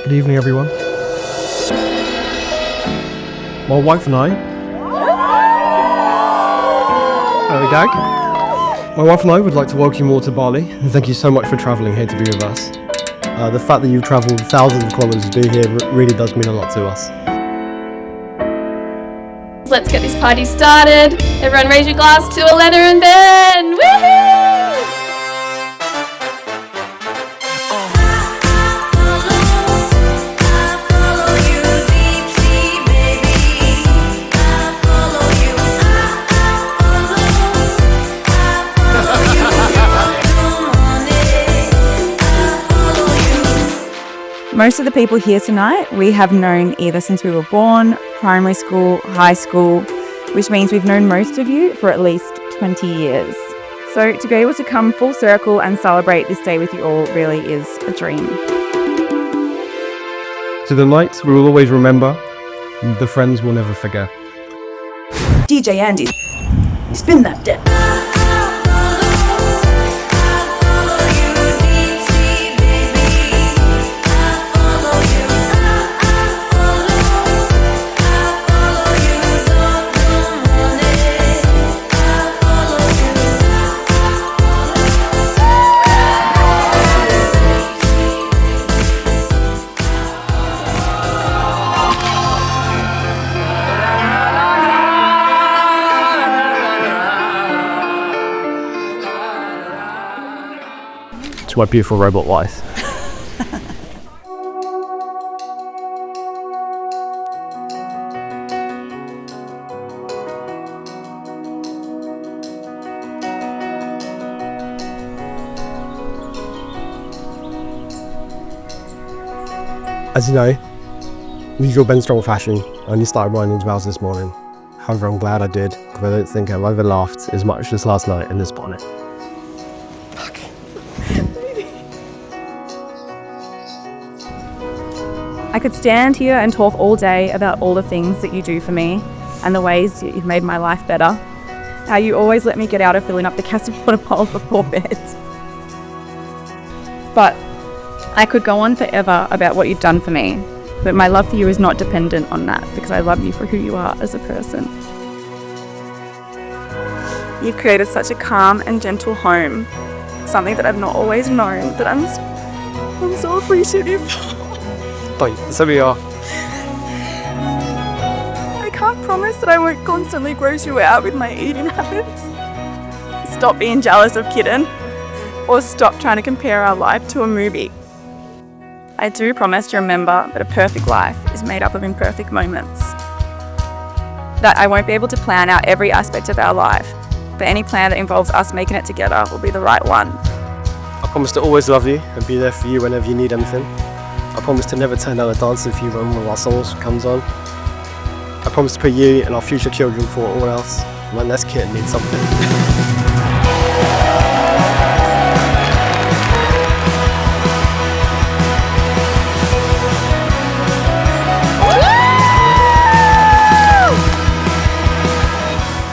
Good evening, everyone. My wife and I... There we go. My wife and I would like to welcome you all to Bali, and thank you so much for travelling here to be with us. The fact that you've travelled thousands of kilometres to be here really does mean a lot to us. Let's get this party started. Everyone raise your glass to Ellena Ben. Woohoo! Most of the people here tonight we have known either since we were born, primary school, high school, which means we've known most of you for at least 20 years. So to be able to come full circle and celebrate this day with you all really is a dream. To the night we will always remember, the friends we'll never forget. DJ Andy, spin that dip. To my beautiful robot wife. As you know, usual Ben Strong fashion, I only started writing into vows this morning. However, I'm glad I did, because I don't think I've ever laughed as much as last night in this bonnet. I could stand here and talk all day about all the things that you do for me and the ways that you've made my life better. How you always let me get out of filling up the casserole bowl before bed. But I could go on forever about what you've done for me, but my love for you is not dependent on that because I love you for who you are as a person. You've created such a calm and gentle home, something that I've not always known that I'm so appreciative. So we are. I can't promise that I won't constantly gross you out with my eating habits. Stop being jealous of Kitten, or stop trying to compare our life to a movie. I do promise to remember that a perfect life is made up of imperfect moments. That I won't be able to plan out every aspect of our life, but any plan that involves us making it together will be the right one. I promise to always love you and be there for you whenever you need anything. I promise to never turn down a dance with you when one of our songs comes on. I promise to put you and our future children before all else, when this kid needs something.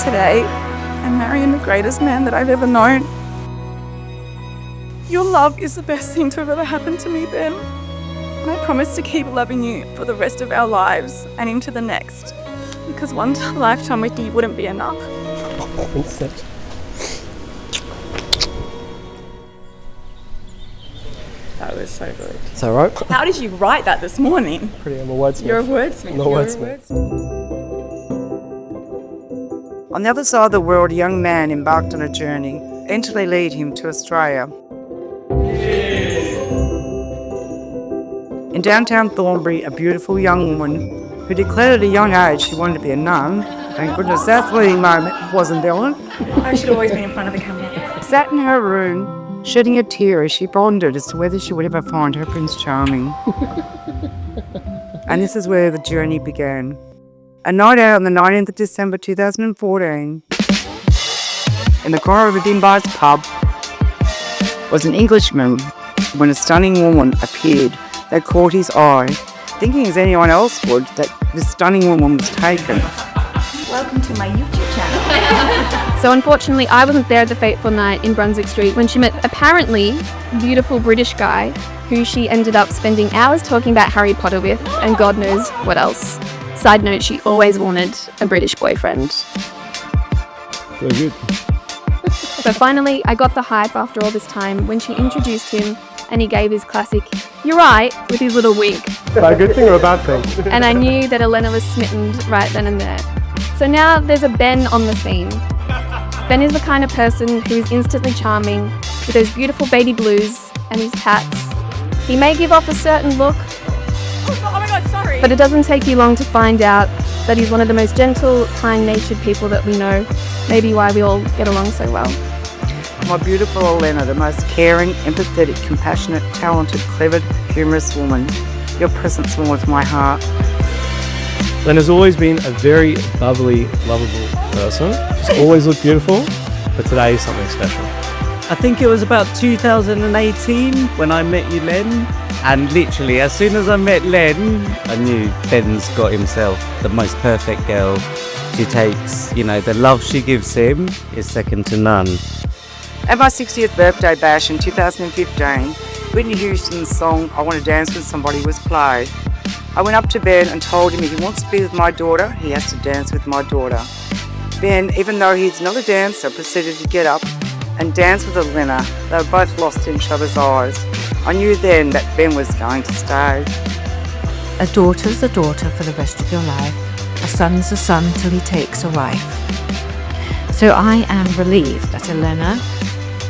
Today, I'm marrying the greatest man that I've ever known. Your love is the best thing to have ever happened to me, Ben. And I promise to keep loving you for the rest of our lives and into the next. Because one lifetime with you wouldn't be enough. That was so good. Is that right? How did you write that this morning? Pretty, I'm a wordsmith. You're a wordsmith. I'm a wordsmith. On the other side of the world, a young man embarked on a journey, eventually lead him to Australia. In downtown Thornbury, a beautiful young woman who declared at a young age she wanted to be a nun, thank goodness that fleeting moment wasn't Ellen, I should always be in front of the camera. sat in her room, shedding a tear as she pondered as to whether she would ever find her Prince Charming. And this is where the journey began. A night out on the 19th of December 2014, in the corner of a Dimbar's pub, was an Englishman when a stunning woman appeared that caught his eye, thinking as anyone else would that this stunning woman was taken. Welcome to my YouTube channel. So unfortunately, I wasn't there at the fateful night in Brunswick Street when she met apparently beautiful British guy who she ended up spending hours talking about Harry Potter with and God knows what else. Side note, she always wanted a British boyfriend. Very good. But finally, I got the hype after all this time when she introduced him and he gave his classic, "You're right," with his little wink. Is that a good thing or a bad thing? And I knew that Ellena was smitten right then and there. So now there's a Ben on the scene. Ben is the kind of person who is instantly charming with those beautiful baby blues and his tats. He may give off a certain look, Oh my god, sorry. but it doesn't take you long to find out that he's one of the most gentle, kind-natured people that we know. Maybe why we all get along so well. My beautiful Ellena, the most caring, empathetic, compassionate, talented, clever, humorous woman. Your presence warms my heart. Lena's always been a very bubbly, lovable person. She's always looked beautiful, but today is something special. I think it was about 2018 when I met you, Len. And literally, as soon as I met Len, I knew Ben's got himself the most perfect girl. She takes, the love she gives him is second to none. At my 60th birthday bash in 2015, Whitney Houston's song "I Want to Dance with Somebody" was played. I went up to Ben and told him if he wants to be with my daughter, he has to dance with my daughter. Ben, even though he's not a dancer, proceeded to get up and dance with Ellena. They were both lost in each other's eyes. I knew then that Ben was going to stay. A daughter's a daughter for the rest of your life. A son's a son till he takes a wife. So I am relieved that Ellena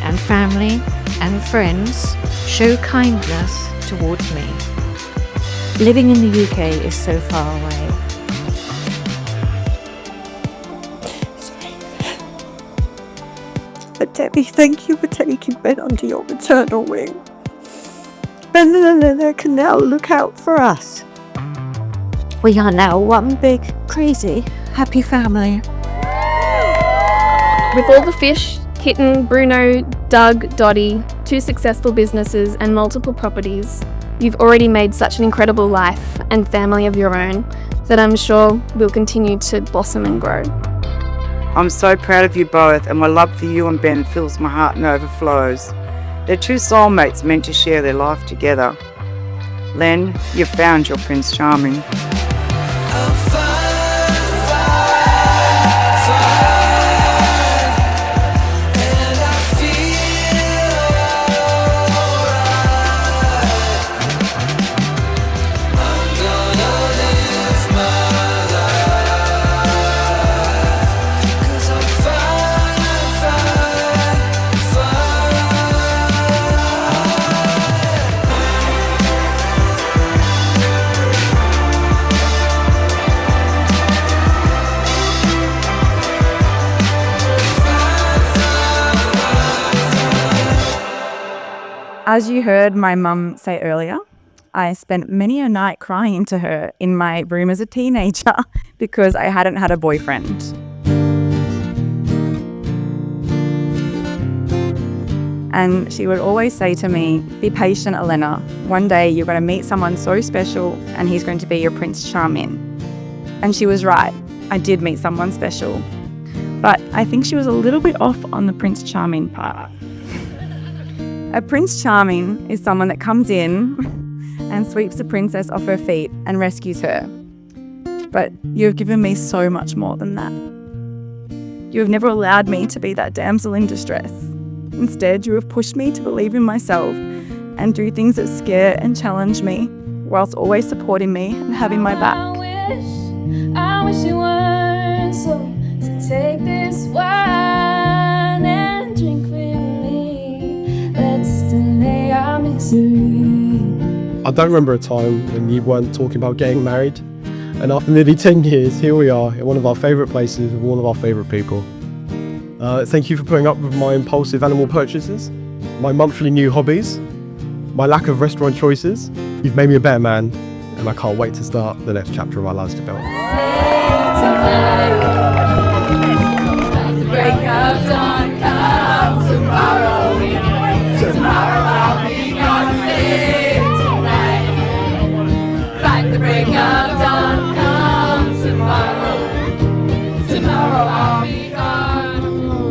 and family and friends show kindness towards me. Living in the UK is so far away. But Debbie, thank you for taking Ben under your maternal wing. Ben and Ellena can now look out for us. We are now one big, crazy, happy family. With all the fish, Kitten, Bruno, Doug, Dottie, 2 successful businesses and multiple properties, you've already made such an incredible life and family of your own that I'm sure will continue to blossom and grow. I'm so proud of you both, and my love for you and Ben fills my heart and overflows. They're 2 soulmates meant to share their life together. Len, you've found your Prince Charming. As you heard my mum say earlier, I spent many a night crying to her in my room as a teenager because I hadn't had a boyfriend. And she would always say to me, "Be patient, Ellena. One day you're going to meet someone so special and he's going to be your Prince Charming." And she was right. I did meet someone special. But I think she was a little bit off on the Prince Charming part. A Prince Charming is someone that comes in and sweeps the princess off her feet and rescues her. But you have given me so much more than that. You have never allowed me to be that damsel in distress. Instead, you have pushed me to believe in myself and do things that scare and challenge me, whilst always supporting me and having my back. I wish you weren't so take this wine and drink with me. Let's delay our misery. I don't remember a time when you weren't talking about getting married. And after nearly 10 years, here we are in one of our favourite places with one of our favourite people. Thank you for putting up with my impulsive animal purchases, my monthly new hobbies, my lack of restaurant choices. You've made me a better man, and I can't wait to start the next chapter of our lives together. Tomorrow I'll be gone.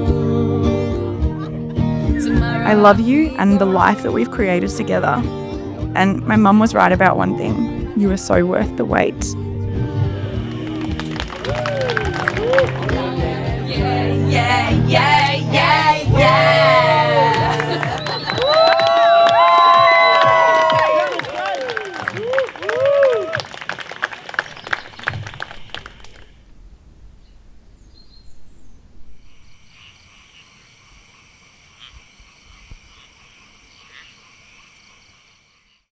I love you and the life that we've created together. And my mum was right about one thing. You are so worth the wait.